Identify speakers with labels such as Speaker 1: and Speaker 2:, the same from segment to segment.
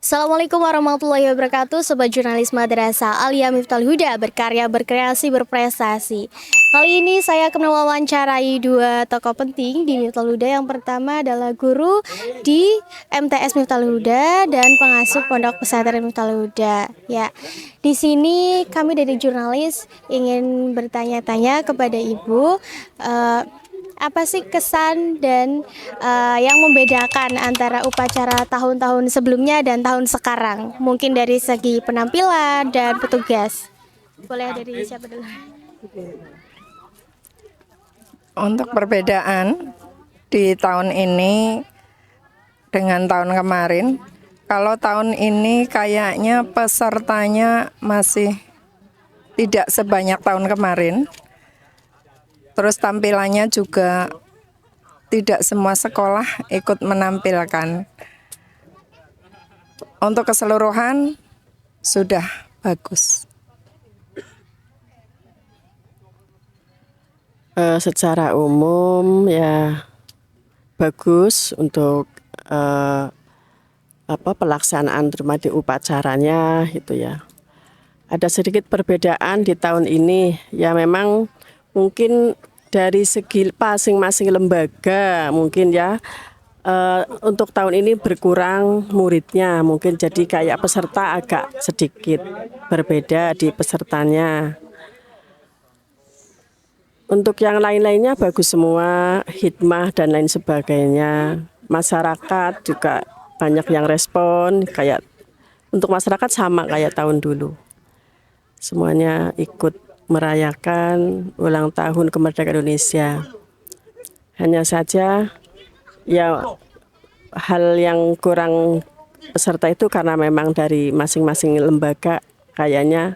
Speaker 1: Assalamualaikum warahmatullahi wabarakatuh, Sobat Jurnalis Madrasah Alia Miftal Huda, berkarya, berkreasi, berprestasi. Kali ini saya akan mewawancarai dua tokoh penting di Miftal Huda. Yang pertama adalah guru di MTS Miftal Huda dan pengasuh Pondok Pesantren Miftal Huda. Ya, di sini kami dari jurnalis ingin bertanya-tanya kepada Ibu, apa sih kesan dan yang membedakan antara upacara tahun-tahun sebelumnya dan tahun sekarang? Mungkin dari segi penampilan dan petugas. Boleh dari siapa dulu?
Speaker 2: Untuk perbedaan di tahun ini dengan tahun kemarin, kalau tahun ini kayaknya pesertanya masih tidak sebanyak tahun kemarin. Terus tampilannya juga tidak semua sekolah ikut menampilkan. Untuk keseluruhan sudah bagus.
Speaker 3: Secara umum ya bagus untuk pelaksanaan terutama di upacaranya gitu ya. Ada sedikit perbedaan di tahun ini ya, memang mungkin dari segi masing-masing lembaga mungkin ya, untuk tahun ini berkurang muridnya, mungkin jadi kayak peserta agak sedikit berbeda di pesertanya. Untuk yang lain-lainnya bagus semua, hikmah dan lain sebagainya. Masyarakat juga banyak yang respon, kayak untuk masyarakat sama kayak tahun dulu. Semuanya ikut merayakan ulang tahun kemerdekaan Indonesia. Hanya saja ya hal yang kurang peserta itu karena memang dari masing-masing lembaga kayaknya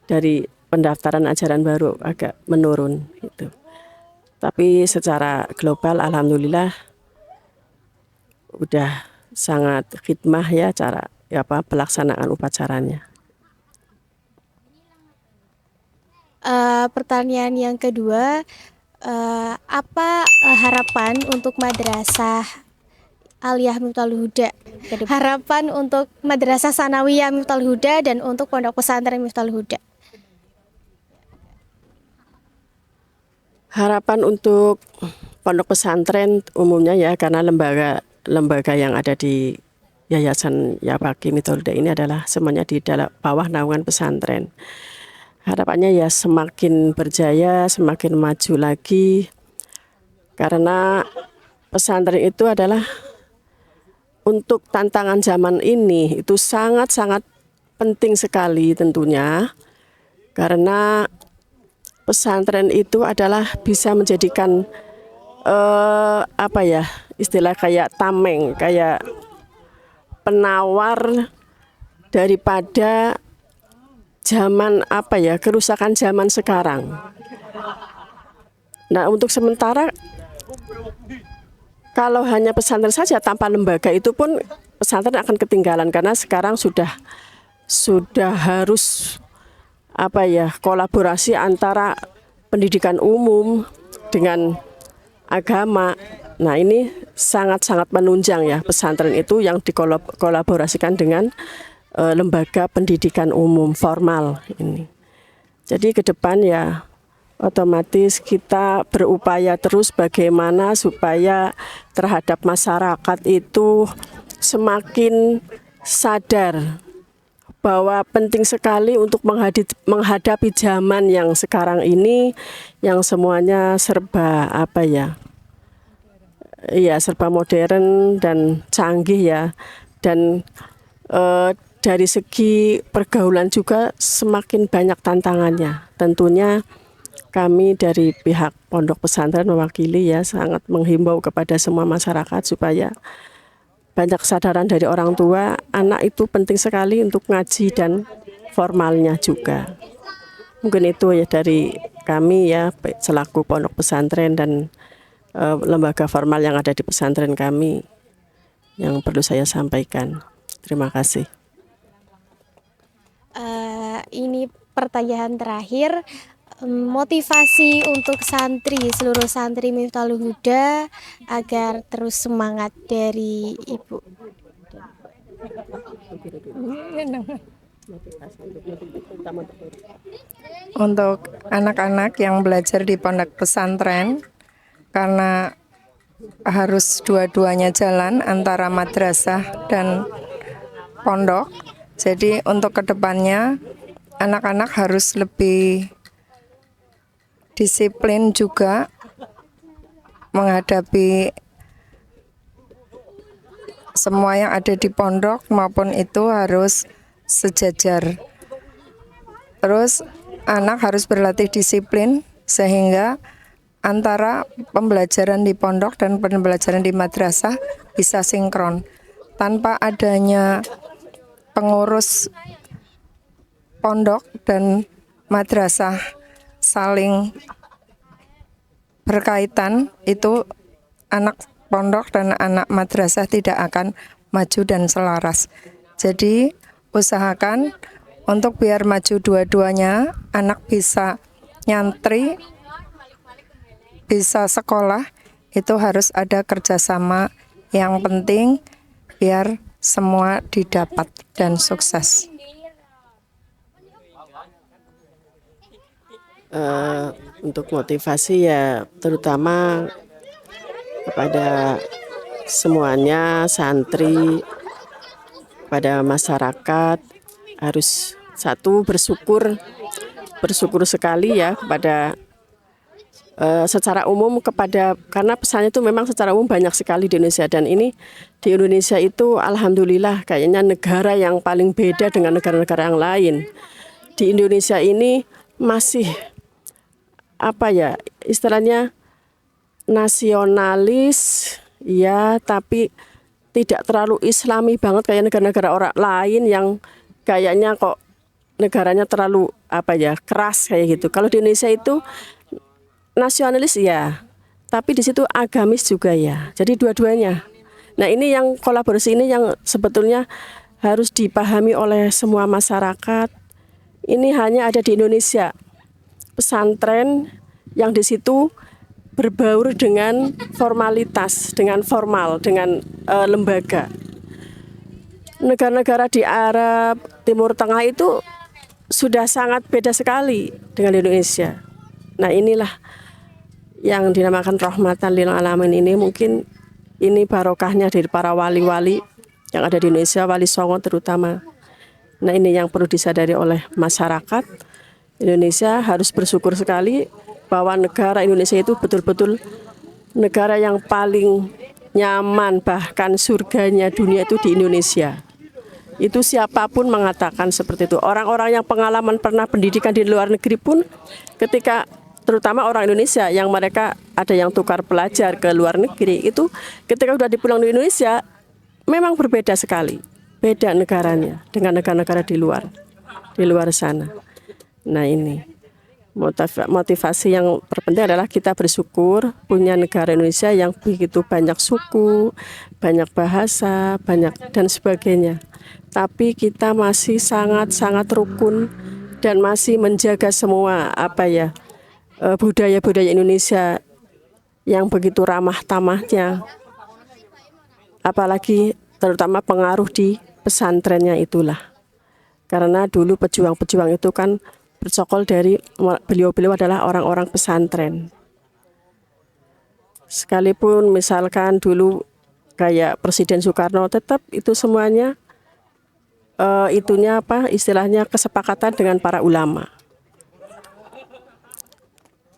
Speaker 3: dari pendaftaran ajaran baru agak menurun gitu. Tapi secara global alhamdulillah udah sangat khidmah ya cara pelaksanaan upacaranya.
Speaker 1: Pertanyaan yang kedua, apa harapan untuk Madrasah Aliyah Miftal Huda? Harapan untuk Madrasah Sanawiyah Miftal Huda dan untuk Pondok Pesantren Miftal Huda.
Speaker 3: Harapan untuk pondok pesantren umumnya ya, karena lembaga yang ada di Yayasan Yapaki Miftal Huda ini adalah semuanya di dalam bawah naungan pesantren. Harapannya ya semakin berjaya, semakin maju lagi, karena pesantren itu adalah untuk tantangan zaman ini itu sangat-sangat penting sekali tentunya, karena pesantren itu adalah bisa menjadikan istilah kayak tameng, kayak penawar daripada zaman kerusakan zaman sekarang. Nah, untuk sementara kalau hanya pesantren saja tanpa lembaga itu pun pesantren akan ketinggalan, karena sekarang sudah harus kolaborasi antara pendidikan umum dengan agama. Nah, ini sangat-sangat menunjang ya pesantren itu yang dikolaborasikan dengan lembaga pendidikan umum formal ini. Jadi ke depan ya otomatis kita berupaya terus bagaimana supaya terhadap masyarakat itu semakin sadar bahwa penting sekali untuk menghadapi zaman yang sekarang ini yang semuanya serba serba modern dan canggih ya, dan dari segi pergaulan juga semakin banyak tantangannya. Tentunya kami dari pihak pondok pesantren mewakili ya sangat menghimbau kepada semua masyarakat supaya banyak kesadaran dari orang tua, anak itu penting sekali untuk ngaji dan formalnya juga. Mungkin itu ya dari kami ya selaku pondok pesantren dan lembaga formal yang ada di pesantren kami yang perlu saya sampaikan. Terima kasih.
Speaker 1: Ini pertanyaan terakhir, motivasi untuk seluruh santri Miftal Huda agar terus semangat dari Ibu.
Speaker 2: Untuk anak-anak yang belajar di pondok pesantren, karena harus dua-duanya jalan antara madrasah dan pondok. Jadi untuk kedepannya anak-anak harus lebih disiplin juga menghadapi semua yang ada di pondok maupun itu harus sejajar. Terus anak harus berlatih disiplin sehingga antara pembelajaran di pondok dan pembelajaran di madrasah bisa sinkron. Tanpa adanya pengurus pondok dan madrasah saling berkaitan, itu anak pondok dan anak madrasah tidak akan maju dan selaras. Jadi usahakan untuk biar maju dua-duanya, anak bisa nyantri, bisa sekolah, itu harus ada kerjasama yang penting biar semua didapat dan sukses.
Speaker 3: Untuk motivasi ya terutama kepada semuanya, santri, pada masyarakat, harus satu bersyukur sekali ya kepada secara umum, kepada, karena pesannya itu memang secara umum banyak sekali di Indonesia, dan ini di Indonesia itu alhamdulillah kayaknya negara yang paling beda dengan negara-negara yang lain. Di Indonesia ini masih apa ya istilahnya nasionalis ya, tapi tidak terlalu islami banget kayak negara-negara orang lain yang kayaknya kok negaranya terlalu apa ya keras kayak gitu. Kalau di Indonesia itu nasionalis ya, tapi di situ agamis juga ya. Jadi dua-duanya. Nah ini yang kolaborasi ini yang sebetulnya harus dipahami oleh semua masyarakat. Ini hanya ada di Indonesia. Pesantren yang di situ berbaur dengan formalitas, dengan formal, dengan lembaga. Negara-negara di Arab, Timur Tengah itu sudah sangat beda sekali dengan Indonesia. Nah inilah yang dinamakan rahmatan lil alamin ini, mungkin ini barokahnya dari para wali-wali yang ada di Indonesia, Wali Songo terutama. Nah ini yang perlu disadari oleh masyarakat. Indonesia harus bersyukur sekali bahwa negara Indonesia itu betul-betul negara yang paling nyaman, bahkan surganya dunia itu di Indonesia. Itu siapapun mengatakan seperti itu. Orang-orang yang pengalaman pernah pendidikan di luar negeri pun ketika, terutama orang Indonesia yang mereka ada yang tukar pelajar ke luar negeri, itu ketika sudah dipulang di Indonesia memang berbeda sekali. Beda negaranya dengan negara-negara di luar sana. Nah ini motivasi yang terpenting adalah kita bersyukur punya negara Indonesia yang begitu banyak suku, banyak bahasa, banyak dan sebagainya. Tapi kita masih sangat-sangat rukun dan masih menjaga semua apa ya budaya-budaya Indonesia yang begitu ramah tamahnya. Apalagi terutama pengaruh di pesantrennya itulah. Karena dulu pejuang-pejuang itu kan bercokol dari beliau-beliau adalah orang-orang pesantren. Sekalipun misalkan dulu kayak Presiden Soekarno, tetap itu semuanya itunya apa istilahnya kesepakatan dengan para ulama.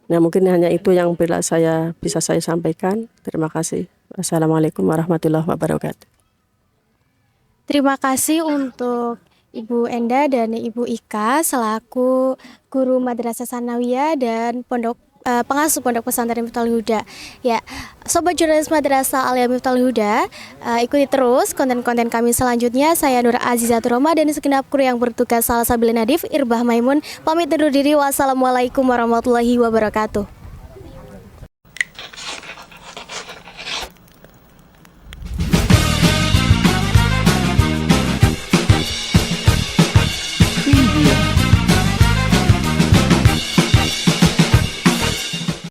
Speaker 3: Nah mungkin hanya itu yang bisa saya sampaikan. Terima kasih. Wassalamualaikum warahmatullahi wabarakatuh.
Speaker 1: Terima kasih untuk Ibu Enda dan Ibu Ika selaku guru Madrasah Sanawiyah dan pengasuh Pondok Pesantren Miftal Huda. Ya, Sobat Jurnalis Madrasah Alia Miftal Huda, ikuti terus konten-konten kami selanjutnya. Saya Nur Azizatur Roma dan segenap kru yang bertugas, Salsabila Nadif, Irbah Maimun, pamit undur diri. Wassalamualaikum warahmatullahi wabarakatuh.